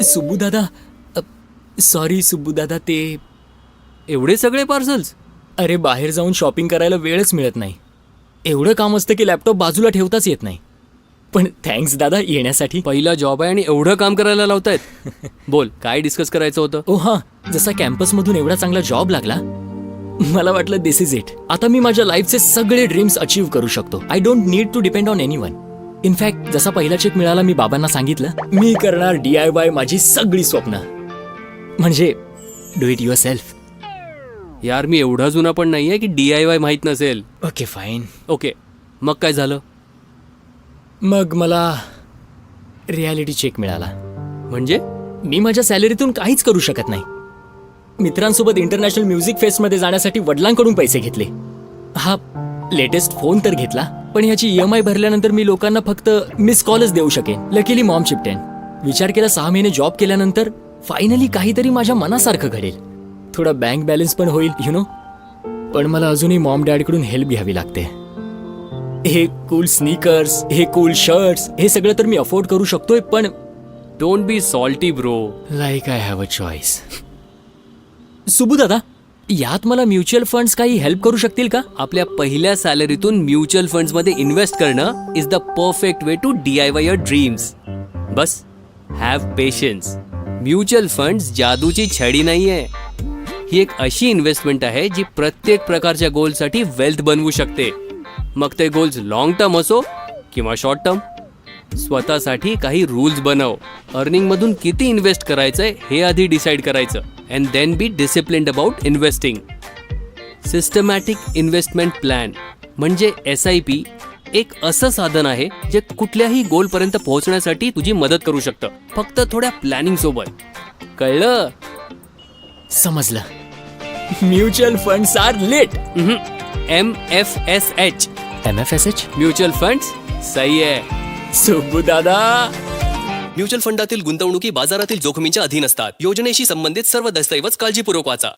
सुब्बू दादा, सॉरी सुब्बू दादा, ते एवढे सगळे पार्सल्स? अरे बाहेर जाऊन शॉपिंग करायला वेळच मिळत नाही. एवढं काम असतं की लॅपटॉप बाजूला ठेवताच येत नाही. पण थँक्स दादा येण्यासाठी. पहिला जॉब आहे आणि एवढं काम करायला लावतायत. बोल, काय डिस्कस करायचं होतं? ओ हां, जसा कॅम्पसमधून एवढा चांगला जॉब लागला, मला वाटलं दिस इज इट. आता मी माझ्या लाईफचे सगळे ड्रीम्स अचीव्ह करू शकतो. I don't need to depend on anyone. In fact जसा पहिला चेक मिळाला, मी बाबांना सांगितलं मी करणार DIY माझी सगळी स्वप्न. म्हणजे डू इट युअर सेल्फ. यार, मी एवढा जुना पण नाहीये की DIY माहित नसेल. Okay fine. ओके, मग काय झालं? मग मला रियालिटी चेक मिळाला. म्हणजे? मी माझ्या सॅलरीतून काहीच करू शकत नाही. मित्रांसोबत इंटरनॅशनल म्युझिक फेस्टमध्ये जाण्यासाठी वडिलांकडून पैसे घेतले. हा लेटेस्ट फोन तर घेतला, पण ह्याची EMI भरल्यानंतर मी लोकांना फक्त मिस कॉलच देऊ शकेन. लकीली मॉम चिपटेन. विचार केला 6 महिने जॉब केल्यानंतर फायनली काहीतरी माझ्या मनासारखं घडेल. थोडा बँक बॅलन्स पण होईल, यु नो. पण मला अजूनही मॉम डॅडकडून हेल्प घ्यावी लागते. हे कूल स्नीकर्स, हे कूल शर्ट्स, हे सगळं तर मी अफोर्ड करू शकतोय, पण don't be salty bro. Like I have a choice. Subbu दादा, यात मला म्युच्युअल फंड्स काही हेल्प करू शकतील का? आपल्या पहिल्या सॅलरीतून म्युच्युअल फंड्स मध्ये इन्व्हेस्ट करणं is the perfect way to DIY your dreams. बस हॅव पेशन्स. म्युच्युअल फंड्स जादूची छडी नाहीये. ही एक अशी इन्व्हेस्टमेंट आहे जी प्रत्येक प्रकारच्या गोलसाठी वेल्थ बनवू शकते. मग ते गोल्स लॉंग टर्म असो किंवा शॉर्ट टर्म. स्वतःसाठी काही रूल्स बनव. अर्निंग मधून किती इन्व्हेस्ट करायचंय हे आधी डिसाईड करायचं. And then be disciplined about investing. Systematic investment plan म्हणजे SIP एक असं साधन आहे जे कुठल्याही गोलपर्यंत पोहोचण्यासाठी तुझी मदत करू शकतं, फक्त थोड्या प्लॅनिंग सोबत. कळलं? समजलं. Mutual funds are late. MFSH MFSH. Mutual funds सही आहे. सुब्बू दादा, म्युच्युअल फंडातील गुंतवणुकी बाजारातील जोखमींच्या अधीन असतात. योजनेशी संबंधित सर्व दस्तऐवज काळजीपूर्वक वाचा.